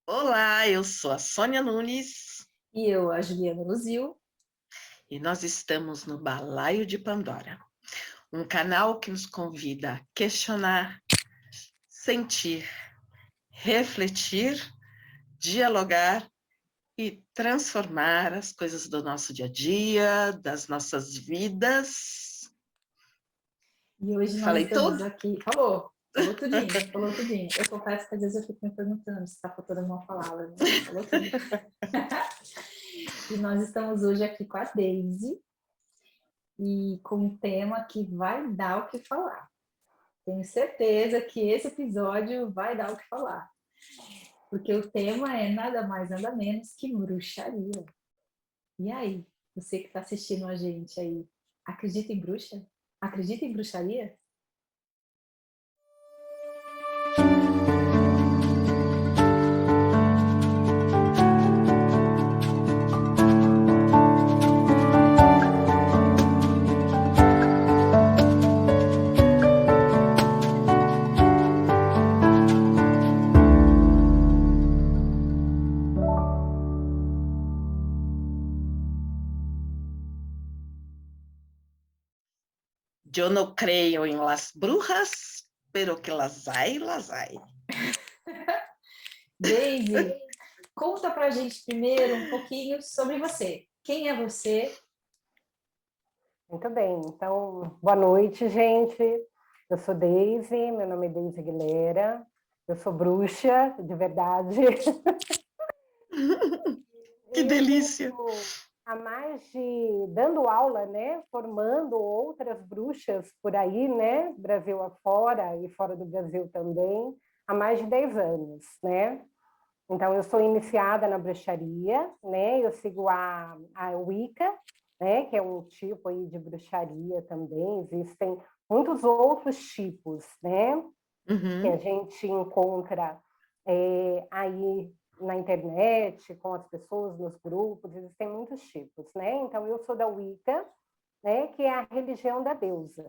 Olá, eu sou a Sônia Nunes E eu, a Juliana Luzil. e nós estamos no Balaio de Pandora, um canal que nos convida a questionar, sentir, refletir, dialogar e transformar as coisas do nosso dia a dia, das nossas vidas. E hoje nós Falei estamos tudo? aqui. Falou tudinho, falou tudinho. Eu confesso que às vezes eu fico me perguntando se está faltando alguma palavra, mas você falou tudo. E nós estamos hoje aqui com a Daisy e com um tema que vai dar o que falar. Tenho certeza que esse episódio vai dar o que falar. Porque o tema é nada mais, nada menos que bruxaria. E aí, você que está assistindo a gente aí, acredita em bruxa? Acredita em bruxaria? Eu não creio em las brujas, pero que las hay. Daisy, conta pra gente primeiro um pouquinho sobre você. Quem é você? Muito bem, então, boa noite, gente. Eu sou Deise, meu nome é Deise Aguilera, eu sou bruxa, de verdade. Que Eu delícia! venho há mais de, dando aula, né, formando outras bruxas por aí, né, Brasil afora e fora do Brasil também, há mais de 10 anos, né. Então, eu sou iniciada na bruxaria, né, eu sigo a Wicca, né, que é um tipo aí de bruxaria também, existem muitos outros tipos, né, que a Uhum. gente encontra aí na internet, com as pessoas, nos grupos, existem muitos tipos, né, então eu sou da Wicca, né, que é a religião da deusa,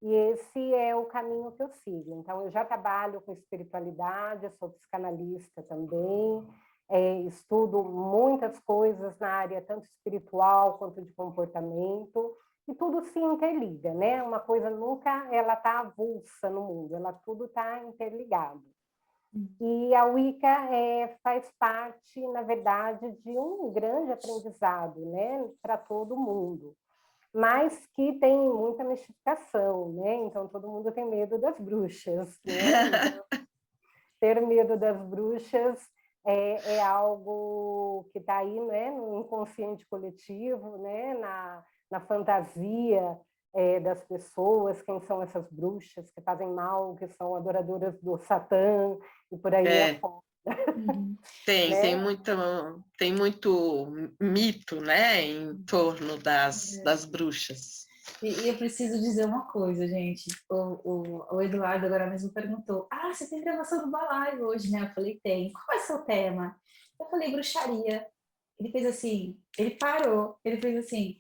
e esse é o caminho que eu sigo. Então, eu já trabalho com espiritualidade, eu sou psicanalista também, estudo muitas coisas na área tanto espiritual quanto de comportamento, e tudo se interliga, né? Uma coisa nunca ela está avulsa no mundo, ela tudo está interligado. E a Wicca faz parte, na verdade, de um grande aprendizado, né, para todo mundo, mas que tem muita mistificação, né? Então todo mundo tem medo das bruxas, né? Então, ter medo das bruxas é algo que está aí, né, no inconsciente coletivo, né, na fantasia das pessoas, quem são essas bruxas que fazem mal, que são adoradoras do Satã e por aí É, afora, tem, tem né? muito, tem muito mito, né, em torno das bruxas. E eu preciso dizer uma coisa, gente. O Eduardo agora mesmo perguntou: Ah, você tem gravação do balaio hoje, né? Eu falei: Tem. Qual é o seu tema? Eu falei: Bruxaria. Ele fez assim, ele parou, ele fez assim: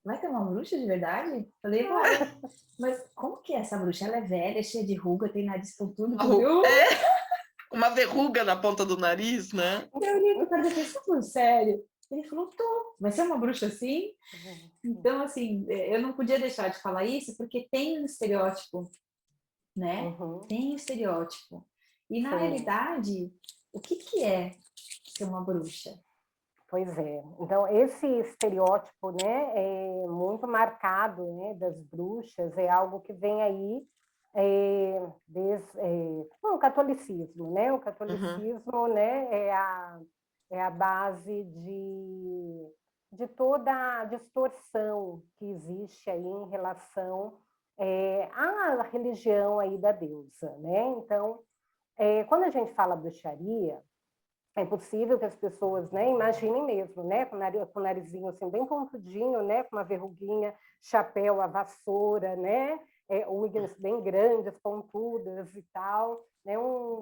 Vai ter uma bruxa de verdade? Eu falei: Vai. Mas como que é essa bruxa? Ela é velha, cheia de ruga, tem nariz pontudo. Eu falei: É, uma verruga na ponta do nariz, né? Eu falei: Você está falando sério? Ele falou: Tô. Vai ser uma bruxa assim? Então, assim, eu não podia deixar de falar isso porque tem um estereótipo, né? Uhum, Tem um estereótipo. E, na sim. realidade, o que que é ser uma bruxa? Pois é. Então, esse estereótipo, né, é muito marcado, né, das bruxas, é algo que vem aí desde o catolicismo, né? O Uhum. catolicismo, né, é a base de toda a distorção que existe aí em relação à religião aí da deusa, né? Então, quando a gente fala bruxaria, é possível que as pessoas, né, imaginem mesmo, né, com o narizinho assim bem pontudinho, né, com uma verruguinha, chapéu, a vassoura, né, unhas bem grandes, pontudas e tal, né,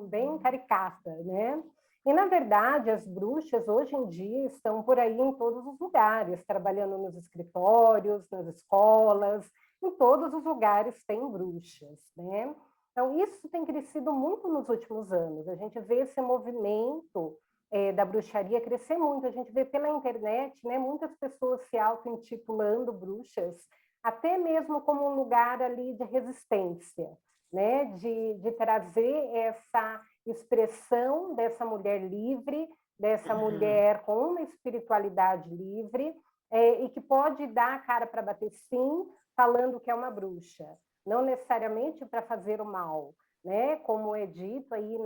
bem caricata, né. E, na verdade, as bruxas, hoje em dia, estão por aí em todos os lugares, trabalhando nos escritórios, nas escolas, em todos os lugares tem bruxas, né. Então, isso tem crescido muito nos últimos anos. A gente vê esse movimento da bruxaria crescer muito. A gente vê pela internet, né, muitas pessoas se auto-intitulando bruxas, até mesmo como um lugar ali de resistência, né, de trazer essa expressão dessa mulher livre, dessa mulher com uma espiritualidade livre, e que pode dar a cara para bater sim, falando que é uma bruxa, não necessariamente para fazer o mal, né, como é dito aí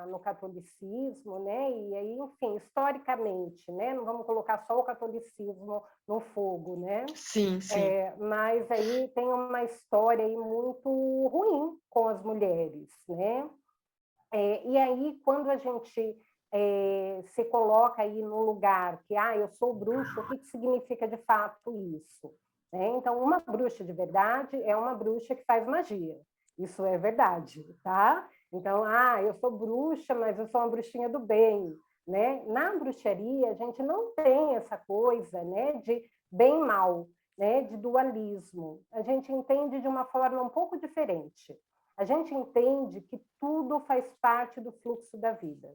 no catolicismo, né, e aí, enfim, historicamente, né, não vamos colocar só o catolicismo no fogo, né, Sim, sim. mas aí tem uma história aí muito ruim com as mulheres, né, e aí quando a gente se coloca aí no lugar que, eu sou bruxa, o que significa de fato isso? Então, uma bruxa de verdade é uma bruxa que faz magia. Isso é verdade, tá? Então, eu sou bruxa, mas eu sou uma bruxinha do bem, né? Na bruxaria, a gente não tem essa coisa, né, de bem e mal, né, de dualismo. A gente entende de uma forma um pouco diferente. A gente entende que tudo faz parte do fluxo da vida.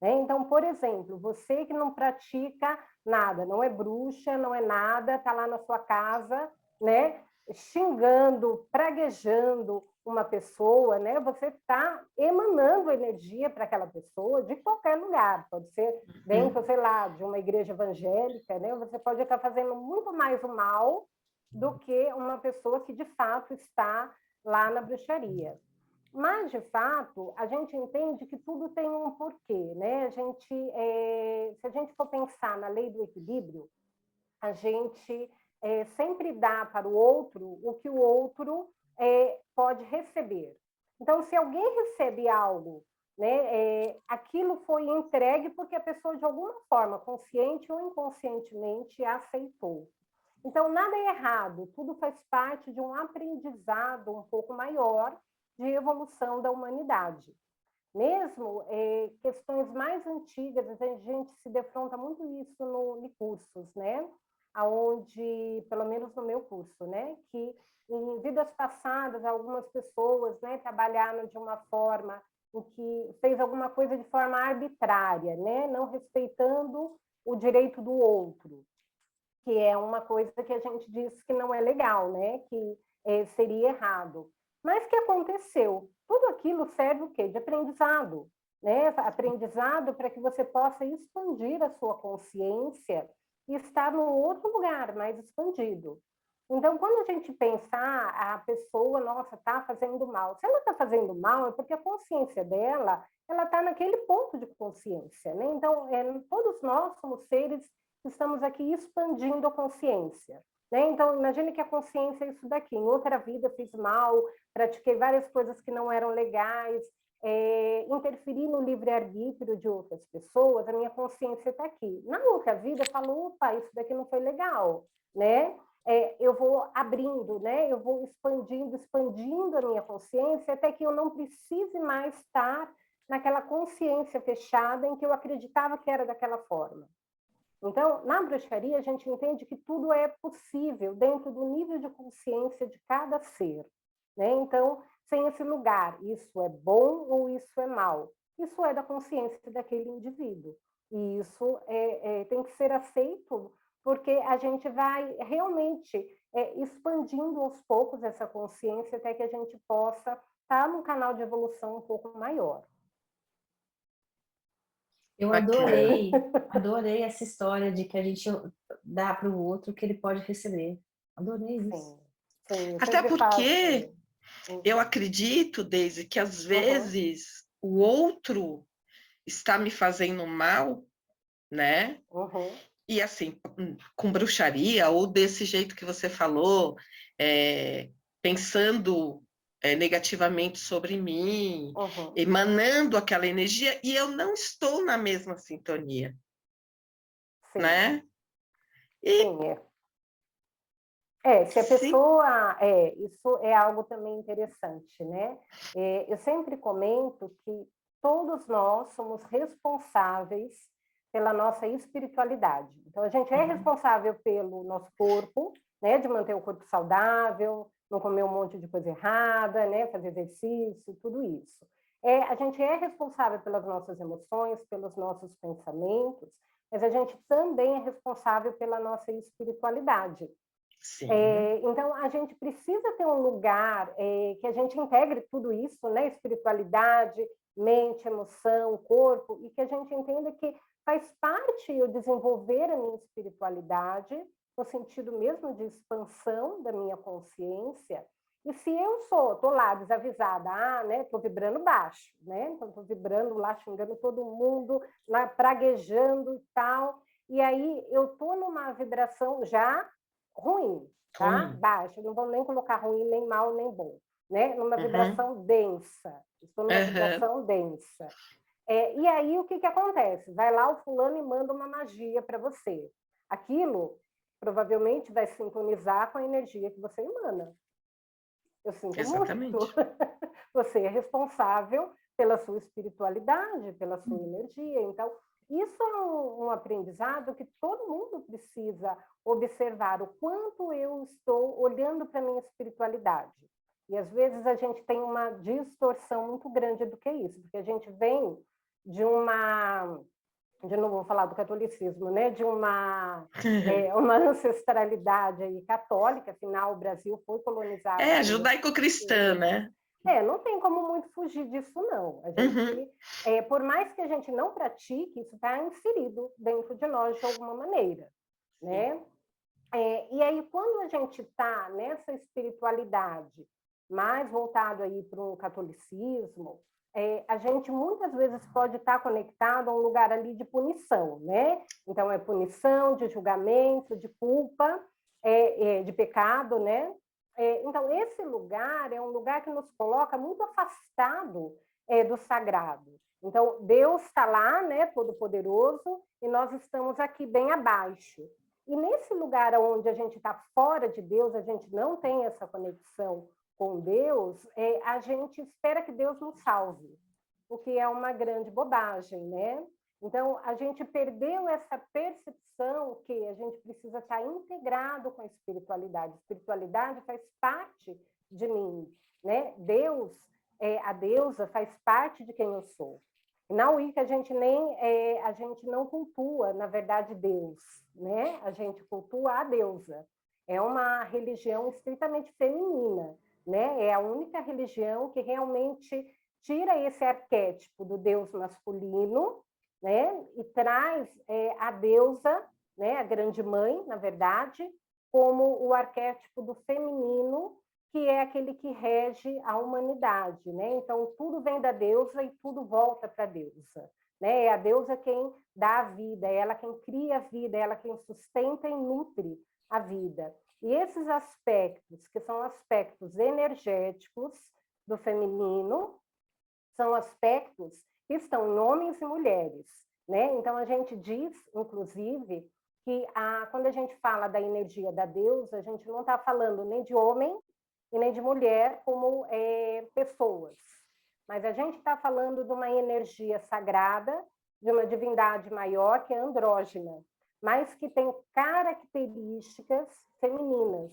Então, por exemplo, você que não pratica nada, não é bruxa, não é nada, está lá na sua casa, né, xingando, praguejando uma pessoa, né, você está emanando energia para aquela pessoa de qualquer lugar, pode ser dentro, sei lá, de uma igreja evangélica, né, você pode estar fazendo muito mais o mal do que uma pessoa que de fato está lá na bruxaria. Mas, de fato, a gente entende que tudo tem um porquê, né? Se a gente for pensar na lei do equilíbrio, a gente sempre dá para o outro o que o outro pode receber. Então, se alguém recebe algo, né, aquilo foi entregue porque a pessoa, de alguma forma, consciente ou inconscientemente, aceitou. Então, nada é errado, tudo faz parte de um aprendizado um pouco maior de evolução da humanidade. Mesmo questões mais antigas, a gente se defronta muito isso em cursos, né? Onde, pelo menos no meu curso, né? Que em vidas passadas, algumas pessoas, né, trabalharam de uma forma em que fez alguma coisa de forma arbitrária, né? Não respeitando o direito do outro, que é uma coisa que a gente diz que não é legal, né? Que seria errado. Mas que aconteceu? Tudo aquilo serve o quê? De aprendizado, né? Aprendizado para que você possa expandir a sua consciência e estar num outro lugar mais expandido. Então, quando a gente pensar, a pessoa, nossa, está fazendo mal. Se ela está fazendo mal, é porque a consciência dela, ela está naquele ponto de consciência, né? Então, todos nós somos seres que estamos aqui expandindo a consciência. Né? Então, imagine que a consciência é isso daqui. Em outra vida fiz mal, pratiquei várias coisas que não eram legais, interferi no livre-arbítrio de outras pessoas, a minha consciência está aqui. Na outra vida, eu falo, opa, isso daqui não foi legal, né? Eu vou abrindo, né? Eu vou expandindo a minha consciência até que eu não precise mais estar naquela consciência fechada em que eu acreditava que era daquela forma. Então, na bruxaria, a gente entende que tudo é possível dentro do nível de consciência de cada ser. Né? Então, sem esse lugar, isso é bom ou isso é mal. Isso é da consciência daquele indivíduo. E isso tem que ser aceito, porque a gente vai realmente expandindo aos poucos essa consciência até que a gente possa estar num canal de evolução um pouco maior. Eu adorei essa história de que a gente dá para o outro o que ele pode receber. Adorei isso. Sim, até porque eu acredito, Deise, que às vezes o outro está me fazendo mal, né? E assim, com bruxaria, ou desse jeito que você falou, pensando negativamente sobre mim, emanando aquela energia, e eu não estou na mesma sintonia. Sim. Né? E, sim, se a pessoa... isso é algo também interessante, né? Eu sempre comento que todos nós somos responsáveis pela nossa espiritualidade. Então, a gente é responsável pelo nosso corpo, né? De manter o corpo saudável, não comer um monte de coisa errada, né? Fazer exercício, tudo isso. A gente é responsável pelas nossas emoções, pelos nossos pensamentos, mas a gente também é responsável pela nossa espiritualidade. Sim. Então, a gente precisa ter um lugar que a gente integre tudo isso, né? Espiritualidade, mente, emoção, corpo, e que a gente entenda que faz parte eu desenvolver a minha espiritualidade, no sentido mesmo de expansão da minha consciência. E se eu estou lá desavisada, né? Estou vibrando baixo, né? Então, estou vibrando lá, xingando todo mundo, lá, praguejando e tal. E aí eu estou numa vibração já ruim, tá? Baixa, não vou nem colocar ruim, nem mal, nem bom, né? Numa vibração densa. Estou numa vibração densa. E aí o que acontece? Vai lá o fulano e manda uma magia para você. Aquilo provavelmente vai sintonizar com a energia que você emana. Eu sinto muito. Você é responsável pela sua espiritualidade, pela sua energia. Então, isso é um aprendizado que todo mundo precisa observar, o quanto eu estou olhando para a minha espiritualidade. E, às vezes, a gente tem uma distorção muito grande do que isso, porque a gente vem de uma... De novo, vou falar do catolicismo, né? De uma ancestralidade aí católica, afinal, o Brasil foi colonizado... judaico-cristã, né? Não tem como muito fugir disso, não. A gente, por mais que a gente não pratique, isso está inserido dentro de nós de alguma maneira, né? E aí, quando a gente está nessa espiritualidade mais voltado aí para um catolicismo, a gente muitas vezes pode estar conectado a um lugar ali de punição, né? Então, é punição, de julgamento, de culpa, de pecado, né? Então, esse lugar é um lugar que nos coloca muito afastado do sagrado. Então, Deus está lá, né, todo-poderoso, e nós estamos aqui bem abaixo. E nesse lugar onde a gente está fora de Deus, a gente não tem essa conexão com Deus, a gente espera que Deus nos salve, o que é uma grande bobagem, né? Então, a gente perdeu essa percepção que a gente precisa estar integrado com a espiritualidade. A espiritualidade faz parte de mim, né? Deus, a deusa, faz parte de quem eu sou. Na Wicca, a gente não cultua, na verdade, Deus, né? A gente cultua a deusa. É uma religião estritamente feminina, né? É a única religião que realmente tira esse arquétipo do Deus masculino, né? E traz a deusa, né? A grande mãe, na verdade, como o arquétipo do feminino, que é aquele que rege a humanidade, né? Então, tudo vem da deusa e tudo volta para a deusa, né? É a deusa quem dá a vida, é ela quem cria a vida, é ela quem sustenta e nutre a vida. E esses aspectos, que são aspectos energéticos do feminino, são aspectos que estão em homens e mulheres, né? Então, a gente diz, inclusive, que quando a gente fala da energia da deusa, a gente não está falando nem de homem e nem de mulher como pessoas, mas a gente está falando de uma energia sagrada, de uma divindade maior, que é andrógena, mas que tem características femininas,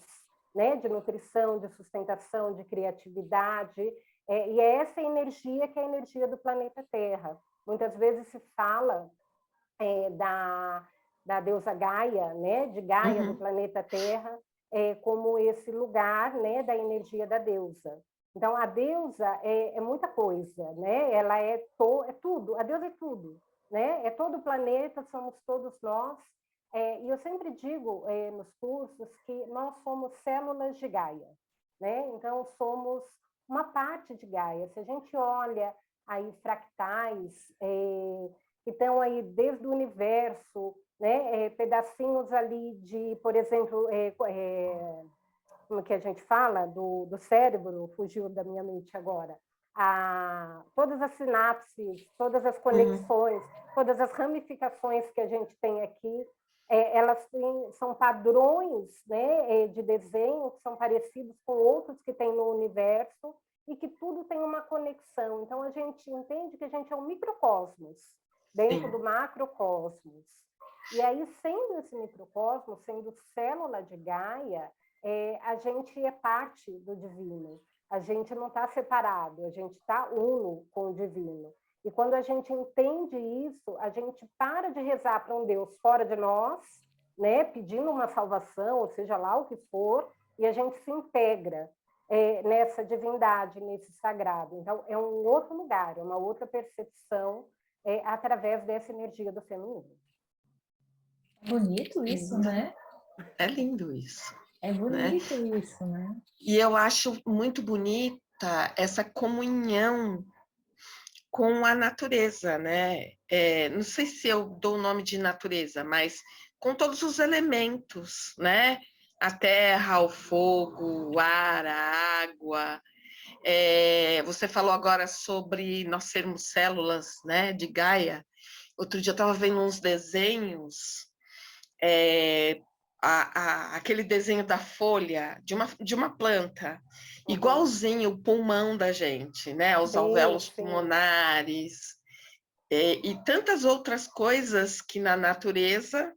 né? De nutrição, de sustentação, de criatividade, e é essa energia que é a energia do planeta Terra. Muitas vezes se fala da deusa Gaia, né? De Gaia, do planeta Terra, como esse lugar, né? Da energia da deusa. Então, a deusa é muita coisa, né? Ela é tudo, a deusa é tudo, né? É todo o planeta, somos todos nós. E eu sempre digo nos cursos que nós somos células de Gaia, né? Então, somos uma parte de Gaia. Se a gente olha aí fractais que estão aí desde o universo, né? Pedacinhos ali de, por exemplo, como que a gente fala, do cérebro, fugiu da minha mente agora, todas as sinapses, todas as conexões, todas as ramificações que a gente tem aqui, elas são padrões, né, de desenho que são parecidos com outros que tem no universo e que tudo tem uma conexão. Então, a gente entende que a gente é um microcosmos dentro do macrocosmos. E aí, sendo esse microcosmos, sendo célula de Gaia, a gente é parte do divino. a gente não está separado, a gente está uno com o divino. E quando a gente entende isso, a gente para de rezar para um Deus fora de nós, né, pedindo uma salvação, ou seja lá o que for, e a gente se integra nessa divindade, nesse sagrado. Então, é um outro lugar, é uma outra percepção através dessa energia do feminino. É bonito isso, né? É lindo isso. É bonito, né? Isso, né? E eu acho muito bonita essa comunhão com a natureza, né? Não sei se eu dou o nome de natureza, mas com todos os elementos, né? A terra, o fogo, o ar, a água. Você falou agora sobre nós sermos células, né, de Gaia. Outro dia eu estava vendo uns desenhos, aquele desenho da folha de uma planta, igualzinho o pulmão da gente, né? Os alvéolos pulmonares, e tantas outras coisas que na natureza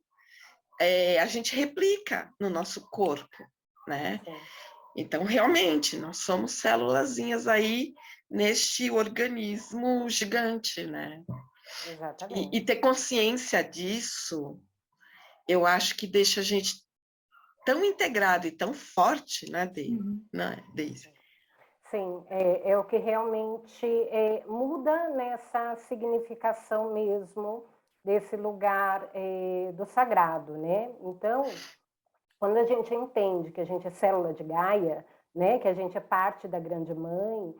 a gente replica no nosso corpo, né? Então, realmente, nós somos célulazinhas aí neste organismo gigante, né? Exatamente. E ter consciência disso, eu acho que deixa a gente tão integrado e tão forte, né, Deise? Sim, é o que realmente muda nessa significação mesmo desse lugar do sagrado, né? Então, quando a gente entende que a gente é célula de Gaia, né, que a gente é parte da Grande Mãe,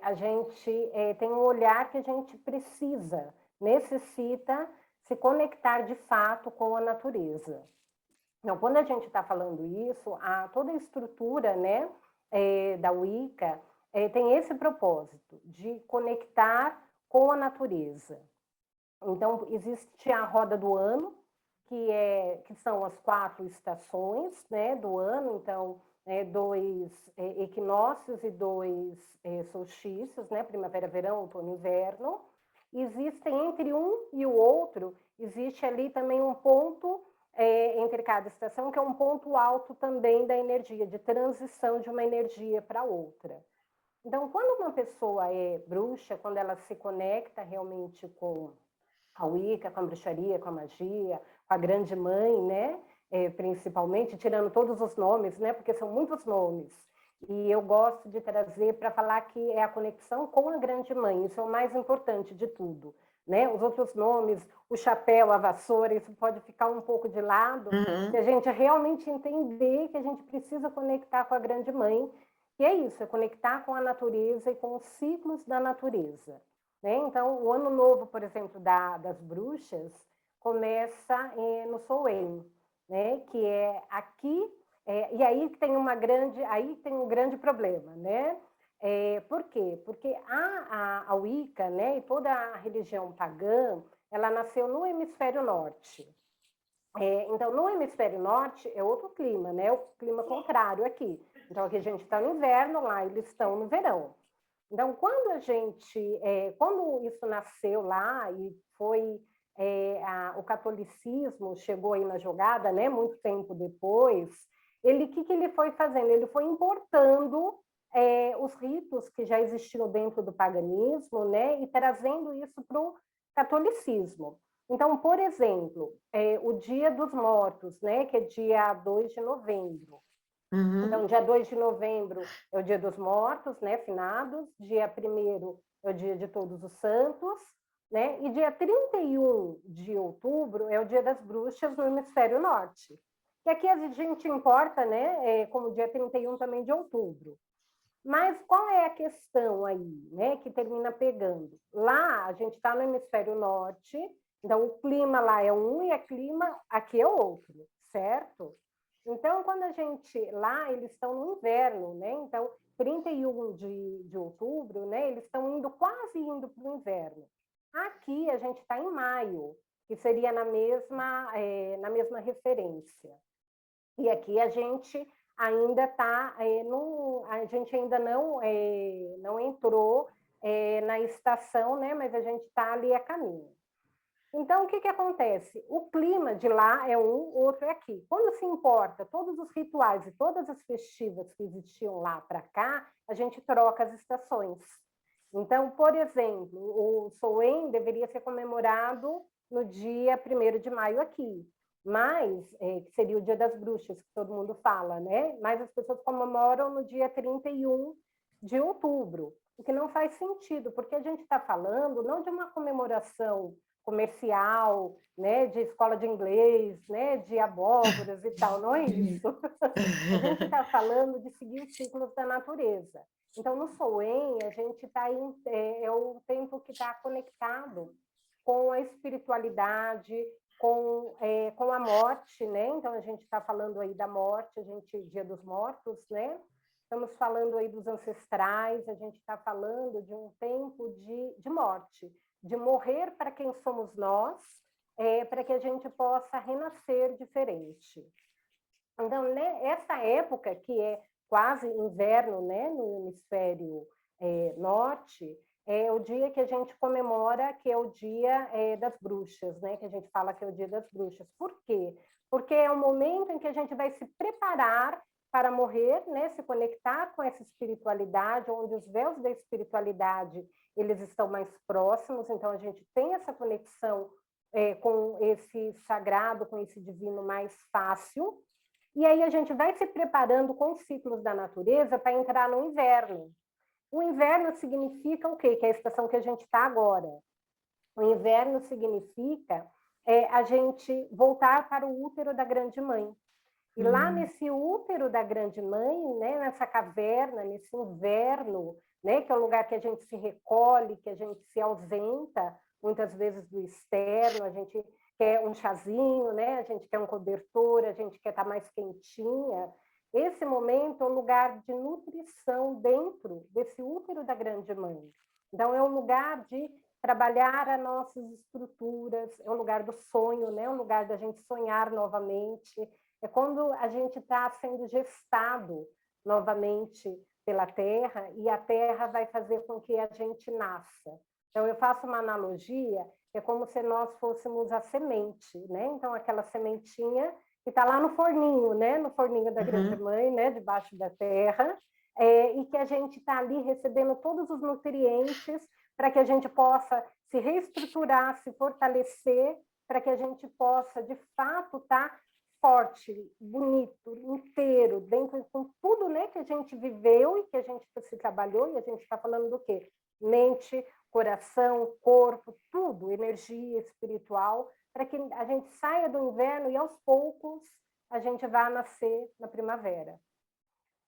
a gente tem um olhar que a gente necessita se conectar de fato com a natureza. Então, quando a gente está falando isso, toda a estrutura, né, da Wicca tem esse propósito de conectar com a natureza. Então, existe a roda do ano, que são as 4 estações, né, do ano. Então, 2 equinócios e 2 solstícios, né, primavera, verão, outono e inverno. Existem entre um e o outro, existe ali também um ponto entre cada estação, que é um ponto alto também da energia, de transição de uma energia para outra. Então, quando uma pessoa é bruxa, quando ela se conecta realmente com a Wicca, com a bruxaria, com a magia, com a Grande Mãe, né? Principalmente, tirando todos os nomes, né? Porque são muitos nomes. E eu gosto de trazer para falar que é a conexão com a Grande Mãe, isso é o mais importante de tudo. Né? Os outros nomes, o chapéu, a vassoura, isso pode ficar um pouco de lado, se a gente realmente entender que a gente precisa conectar com a Grande Mãe, que é isso, é conectar com a natureza e com os ciclos da natureza. Né? Então, o ano novo, por exemplo, das bruxas, começa no Samhain, né? Que é aqui, e aí tem um grande problema, né? Por quê? Porque a Wicca, né, e toda a religião pagã, ela nasceu no hemisfério norte. Então, no hemisfério norte é outro clima, né? O clima contrário aqui. Então, aqui a gente está no inverno, lá eles estão no verão. Então, quando isso nasceu lá e foi o catolicismo chegou aí na jogada, né? Muito tempo depois, o que ele foi fazendo? Ele foi importando os ritos que já existiam dentro do paganismo, né? E trazendo isso para o catolicismo. Então, por exemplo, o Dia dos Mortos, né? Que é dia 2 de novembro. Então, dia 2 de novembro é o Dia dos Mortos, né, finados. Dia 1º é o Dia de Todos os Santos, né? E dia 31 de outubro é o Dia das Bruxas no hemisfério norte. Que aqui a gente importa, né, como dia 31 também de outubro. Mas qual é a questão aí, né, que termina pegando? Lá a gente está no hemisfério norte, então o clima lá é um e o clima aqui é outro, certo? Então, quando lá eles estão no inverno, né? Então, 31 de outubro, né? Eles estão quase indo para o inverno. Aqui a gente está em maio, que seria na mesma referência. E aqui a gente ainda está, a gente ainda não entrou na estação, né? Mas a gente está ali a caminho. Então, o que que acontece? O clima de lá é um, o outro é aqui. Quando se importa todos os rituais e todas as festivas que existiam lá para cá, a gente troca as estações. Então, por exemplo, o Soen deveria ser comemorado no dia 1º de maio aqui, mas, que seria o Dia das Bruxas, que todo mundo fala, né? Mas as pessoas comemoram no dia 31 de outubro, o que não faz sentido, porque a gente está falando não de uma comemoração comercial, né, de escola de inglês, né, de abóboras e tal, não é isso. A gente está falando de seguir os ciclos da natureza. Então, no Soen, a gente está é o tempo que está conectado com a espiritualidade, com a morte, né? Então, a gente está falando aí da morte, a gente, Dia dos Mortos, né? Estamos falando aí dos ancestrais, a gente está falando de um tempo de morte, de morrer para quem somos nós, para que a gente possa renascer diferente. Então, né, essa época, que é quase inverno, né, no hemisfério norte, é o dia que a gente comemora, que é o dia das bruxas, né, que a gente fala que é o dia das bruxas. Por quê? Porque é o momento em que a gente vai se preparar para morrer, né, se conectar com essa espiritualidade, onde os véus da espiritualidade eles estão mais próximos, então a gente tem essa conexão com esse sagrado, com esse divino mais fácil, e aí a gente vai se preparando com os ciclos da natureza para entrar no inverno. O inverno significa o quê? Que é a estação que a gente está agora. O inverno significa a gente voltar para o útero da grande mãe. E lá nesse útero da grande mãe, né, nessa caverna, nesse inverno, né, que é o lugar que a gente se recolhe, que a gente se ausenta, muitas vezes do externo, a gente quer um chazinho, né, a gente quer um cobertor, a gente quer estar mais quentinha. Esse momento é um lugar de nutrição dentro desse útero da grande mãe. Então, é um lugar de trabalhar as nossas estruturas, é um lugar do sonho, né, um lugar da gente sonhar novamente. É quando a gente está sendo gestado novamente pela Terra e a Terra vai fazer com que a gente nasça. Então, eu faço uma analogia, é como se nós fôssemos a semente, né? Então, aquela sementinha que está lá no forninho, né? No forninho da grande mãe, né? Debaixo da terra, e que a gente está ali recebendo todos os nutrientes para que a gente possa se reestruturar, se fortalecer, para que a gente possa, de fato, estar forte, bonito, inteiro, dentro com tudo, né, que a gente viveu e que a gente se trabalhou, e a gente está falando do quê? Mente, coração, corpo, tudo, energia espiritual, para que a gente saia do inverno e aos poucos a gente vá nascer na primavera.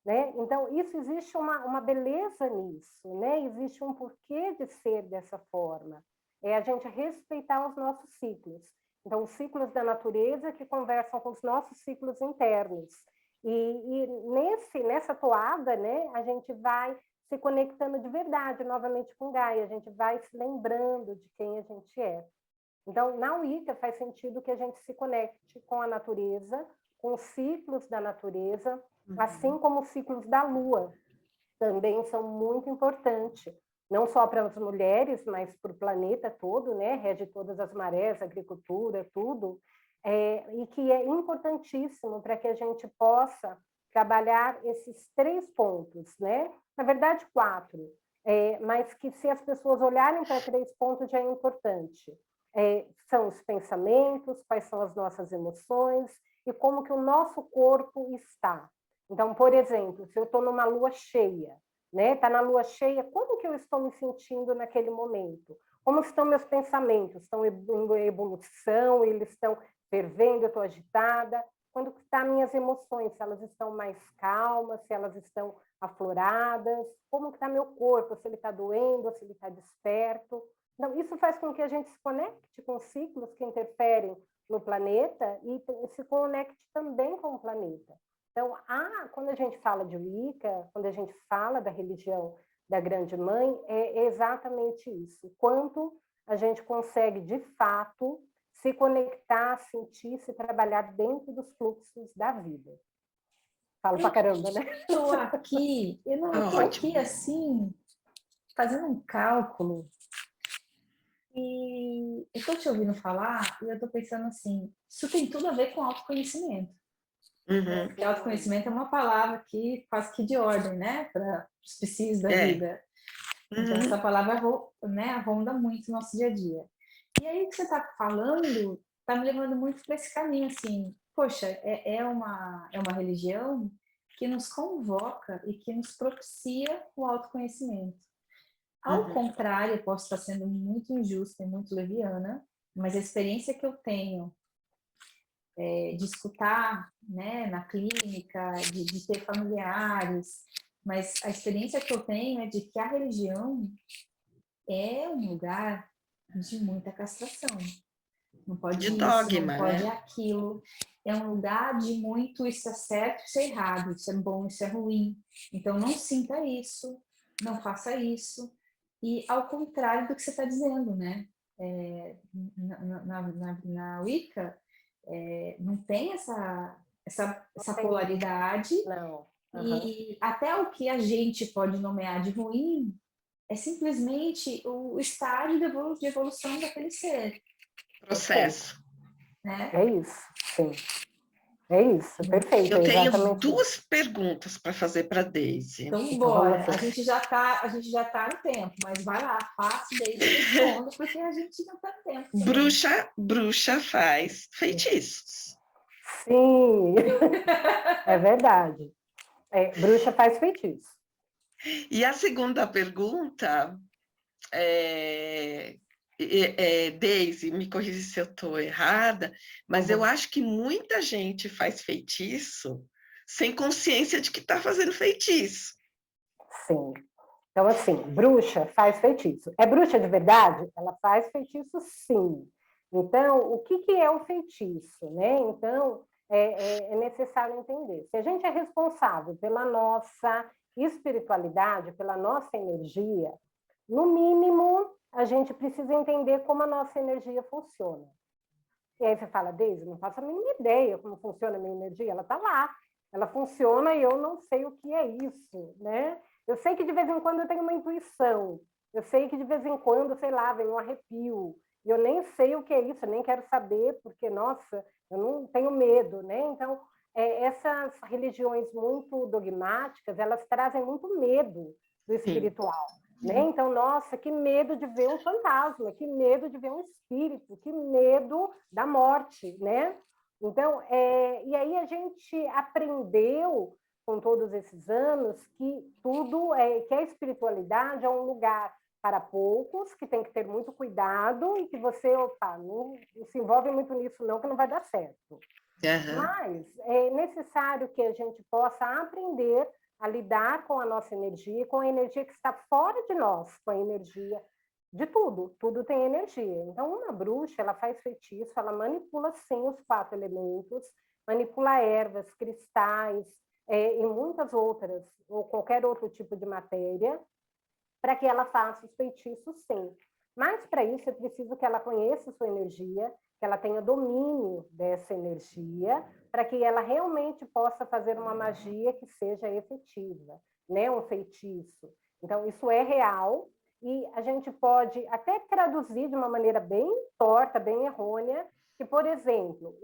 Né? Então, isso existe uma beleza nisso, né? Existe um porquê de ser dessa forma. É a gente respeitar os nossos ciclos. Então, os ciclos da natureza que conversam com os nossos ciclos internos. E nessa toada, né, a gente vai se conectando de verdade novamente com Gaia, a gente vai se lembrando de quem a gente é. Então, na Wicca faz sentido que a gente se conecte com a natureza, com os ciclos da natureza, assim como os ciclos da Lua, também são muito importantes, não só para as mulheres, mas para o planeta todo, né? Rege todas as marés, agricultura, tudo, e que é importantíssimo para que a gente possa trabalhar esses 3 pontos, né? Na verdade, 4, mas que se as pessoas olharem para 3 pontos já é importante. São os pensamentos, quais são as nossas emoções e como que o nosso corpo está. Então, por exemplo, se eu estou numa lua cheia, né? Está na lua cheia, como que eu estou me sentindo naquele momento? Como estão meus pensamentos? Estão em evolução? Eles estão fervendo? Eu estou agitada? Quando estão minhas emoções? Se elas estão mais calmas? Se elas estão afloradas? Como que está meu corpo? Se ele está doendo? Se ele está desperto? Então, isso faz com que a gente se conecte com ciclos que interferem no planeta e se conecte também com o planeta. Então, quando a gente fala de Wicca, quando a gente fala da religião da Grande Mãe, é exatamente isso. Quanto a gente consegue, de fato, se conectar, sentir, se trabalhar dentro dos fluxos da vida. Falo pra caramba, né? Eu estou aqui, assim, fazendo um cálculo. E estou te ouvindo falar e eu estou pensando assim, isso tem tudo a ver com autoconhecimento. Uhum. E autoconhecimento é uma palavra que quase que de ordem, né, para os psis da É. vida. Então, Uhum. essa palavra, né, ronda muito o nosso dia a dia. E aí, o que você está falando está me levando muito para esse caminho, assim, poxa, é uma religião que nos convoca e que nos propicia o autoconhecimento. Ao contrário, eu posso estar sendo muito injusta e muito leviana, mas a experiência que eu tenho de escutar, né, na clínica, de ter familiares, mas a experiência que eu tenho é de que a religião é um lugar de muita castração. Não pode De isso, não dogma, pode né? aquilo. É um lugar de muito isso é certo, isso é errado, isso é bom, isso é ruim. Então não sinta isso, não faça isso. E ao contrário do que você está dizendo, né? Na Wicca, não tem essa polaridade. Não. E até o que a gente pode nomear de ruim é simplesmente o estágio de evolução daquele ser. Processo. Né? É isso, sim. É isso, perfeito. Eu tenho exatamente 2 perguntas para fazer para Daisy. Então, bora. A gente já tá no tempo, mas vai lá, faça daí responda, porque a gente não tá no tempo. Bruxa faz feitiços. Sim, é verdade. Bruxa faz feitiço. E a segunda pergunta Daisy, me corrija se eu estou errada, mas eu acho que muita gente faz feitiço sem consciência de que está fazendo feitiço. Sim. Então, assim, bruxa faz feitiço. É bruxa de verdade? Ela faz feitiço, sim. Então, o que é o feitiço, né? Então, é necessário entender. Se a gente é responsável pela nossa espiritualidade, pela nossa energia, no mínimo, a gente precisa entender como a nossa energia funciona. E aí você fala, Deise, não faço a mínima ideia como funciona a minha energia. Ela está lá, ela funciona e eu não sei o que é isso, né? Eu sei que de vez em quando eu tenho uma intuição, eu sei que de vez em quando, sei lá, vem um arrepio, e eu nem sei o que é isso, eu nem quero saber, porque, nossa, eu não tenho medo, né? Então, essas religiões muito dogmáticas, elas trazem muito medo do espiritual. Né? Então, nossa, que medo de ver um fantasma, que medo de ver um espírito, que medo da morte, né? Então, e aí a gente aprendeu com todos esses anos que que a espiritualidade é um lugar para poucos, que tem que ter muito cuidado e que você, não se envolve muito nisso não, que não vai dar certo. Mas é necessário que a gente possa aprender a lidar com a nossa energia, com a energia que está fora de nós, com a energia de tudo. Tudo tem energia. Então, uma bruxa, ela faz feitiço, ela manipula, sim, os 4 elementos, manipula ervas, cristais, e muitas outras, ou qualquer outro tipo de matéria, para que ela faça os feitiços, sim. Mas, para isso, é preciso que ela conheça a sua energia, que ela tenha domínio dessa energia, para que ela realmente possa fazer uma magia que seja efetiva, né? Um feitiço. Então, isso é real e a gente pode até traduzir de uma maneira bem torta, bem errônea, que, por exemplo,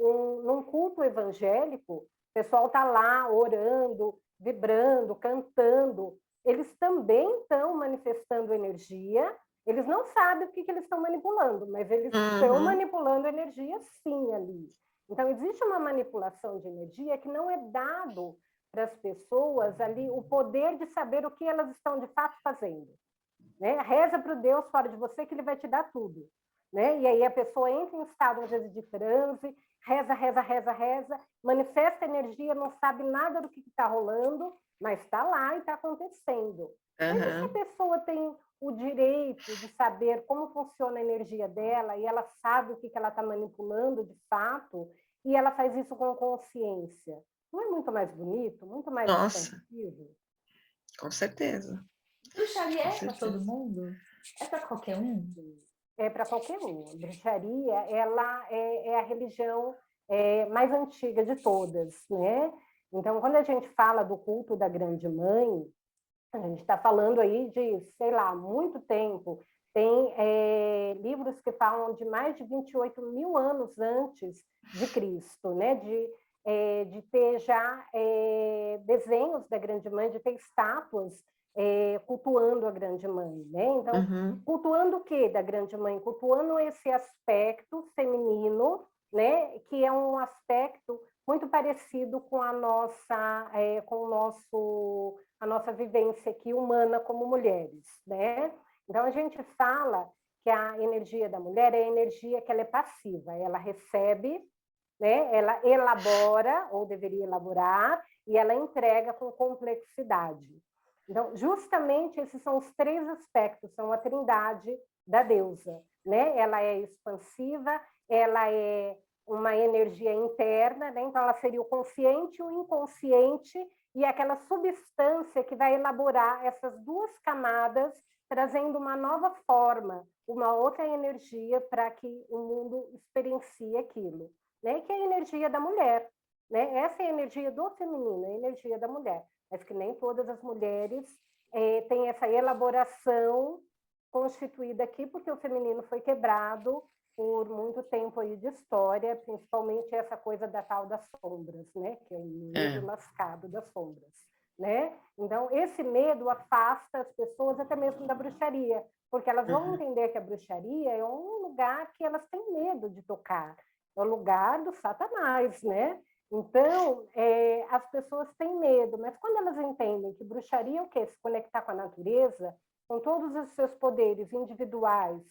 num culto evangélico, o pessoal está lá orando, vibrando, cantando, eles também estão manifestando energia. Eles não sabem o que eles estão manipulando, mas eles estão manipulando energia sim ali. Então, existe uma manipulação de energia que não é dado para as pessoas ali o poder de saber o que elas estão de fato fazendo. Né? Reza para o Deus fora de você que ele vai te dar tudo. Né? E aí a pessoa entra em estado, às vezes, de transe, reza, manifesta energia, não sabe nada do que está rolando, mas está lá e está acontecendo. Mas e se a pessoa tem o direito de saber como funciona a energia dela e ela sabe o que ela está manipulando de fato e ela faz isso com consciência? Não é muito mais bonito, muito mais expansivo? Com certeza. Bruxaria é para todo mundo? É para qualquer um? É para qualquer um. A bruxaria, ela é a religião mais antiga de todas, né? Então, quando a gente fala do culto da Grande Mãe, a gente está falando aí de, sei lá, muito tempo, Tem livros que falam de mais de 28 mil anos antes de Cristo, né? De ter já desenhos da Grande Mãe, de ter estátuas cultuando a Grande Mãe, né? Então, cultuando o que da Grande Mãe? Cultuando esse aspecto feminino, né? Que é um aspecto muito parecido com a nossa, a nossa vivência aqui humana como mulheres, né? Então, a gente fala que a energia da mulher é a energia que ela é passiva, ela recebe, né? Ela elabora, ou deveria elaborar, e ela entrega com complexidade. Então, justamente esses são os 3 aspectos, são a trindade da deusa, né? Ela é expansiva, ela é uma energia interna, né? Então ela seria o consciente, o inconsciente e aquela substância que vai elaborar essas 2 camadas, trazendo uma nova forma, uma outra energia para que o mundo experiencie aquilo, né? Que é a energia da mulher, né? Essa é a energia do feminino, a energia da mulher, mas que nem todas as mulheres têm essa elaboração constituída aqui, porque o feminino foi quebrado por muito tempo aí de história, principalmente essa coisa da tal das sombras, né? Que é o medo lascado das sombras, né? Então, esse medo afasta as pessoas até mesmo da bruxaria, porque elas vão entender que a bruxaria é um lugar que elas têm medo de tocar, é o lugar do Satanás, né? Então, as pessoas têm medo, mas quando elas entendem que bruxaria é o quê? Se conectar com a natureza, com todos os seus poderes individuais,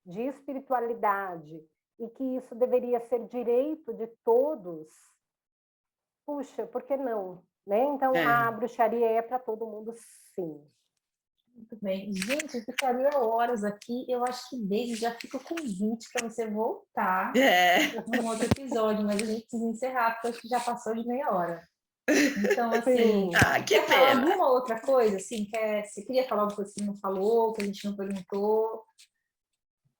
de espiritualidade, e que isso deveria ser direito de todos, puxa, por que não? Né? Então, a bruxaria é para todo mundo, sim. Muito bem. Gente, eu ficaria horas aqui. Eu acho que desde já fica o convite para você voltar num outro episódio, mas a gente precisa encerrar, porque acho que já passou de meia hora. Então, assim, quer falar alguma outra coisa? Assim, você queria falar alguma coisa que não falou, que a gente não perguntou?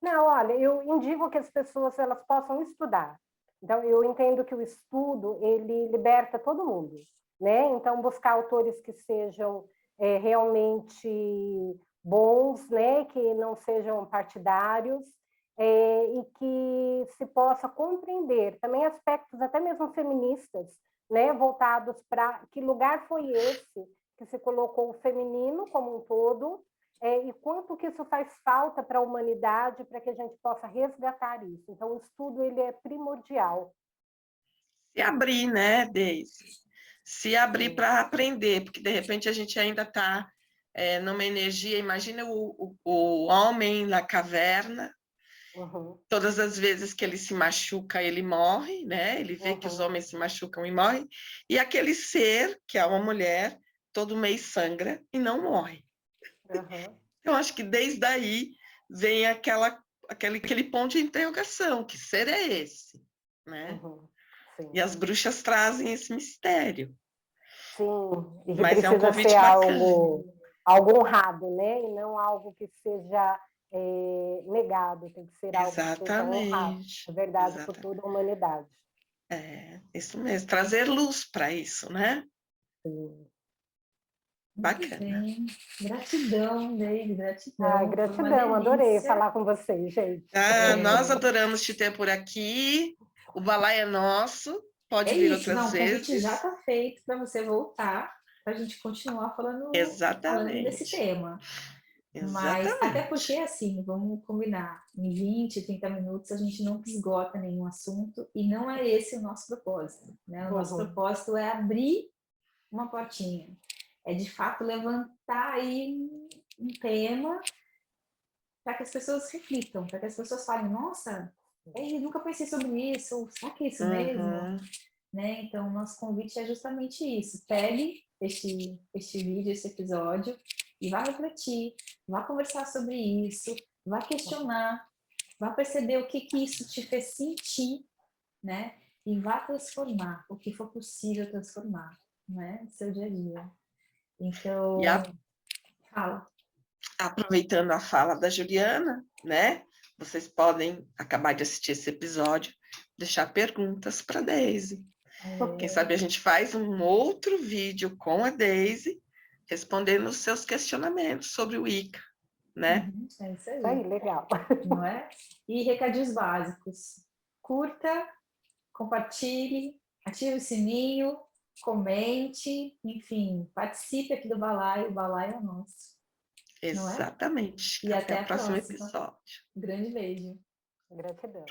Não, olha, eu indico que as pessoas elas possam estudar. Então, eu entendo que o estudo, ele liberta todo mundo, né? Então, buscar autores que sejam realmente bons, né? Que não sejam partidários, e que se possa compreender também aspectos até mesmo feministas, né? Voltados para que lugar foi esse que se colocou o feminino como um todo, e quanto que isso faz falta para a humanidade para que a gente possa resgatar isso. Então, o estudo ele é primordial. Se abrir, né, Deise? Se abrir para aprender, porque de repente a gente ainda está numa energia. Imagina o homem na caverna, todas as vezes que ele se machuca, ele morre, né? Ele vê que os homens se machucam e morrem, e aquele ser, que é uma mulher, todo mês sangra e não morre. Eu acho que desde aí vem aquele ponto de interrogação, que ser é esse, né? E as bruxas trazem esse mistério. Sim, e que mas precisa é um convite ser bacana. algo honrado, né? E não algo que seja negado, tem que ser algo que seja honrado, é verdade por toda a humanidade. Isso mesmo, trazer luz para isso, né? Sim. Bacana. Gratidão, Deise, gratidão. Gratidão, adorei falar com vocês, gente. Nós adoramos te ter por aqui. O balai é nosso, pode vir outras vezes. O convite já está feito para você voltar, para a gente continuar falando desse tema. Mas até porque, assim, vamos combinar, em 20, 30 minutos a gente não esgota nenhum assunto e não é esse o nosso propósito, né? O nosso propósito é abrir uma portinha, é de fato levantar aí um tema para que as pessoas reflitam, para que as pessoas falem, nossa, eu nunca pensei sobre isso, ou será que é isso mesmo? Né? Então, o nosso convite é justamente isso, pegue este vídeo, esse episódio, e vá refletir, vá conversar sobre isso, vá questionar, vá perceber o que isso te fez sentir, né? E vá transformar o que for possível transformar, né? No seu dia a dia. Então, fala. Aproveitando a fala da Juliana, né? Vocês podem acabar de assistir esse episódio, deixar perguntas para a Deise. Quem sabe a gente faz um outro vídeo com a Deise, respondendo os seus questionamentos sobre o Wicca. né? É isso Isso aí, aí, legal. não é? E recadinhos básicos. Curta, compartilhe, ative o sininho, comente, enfim, participe aqui do balaio, o balaio é nosso, não é? Exatamente. E Até até o a próximo próxima. episódio. Grande beijo. Gratidão.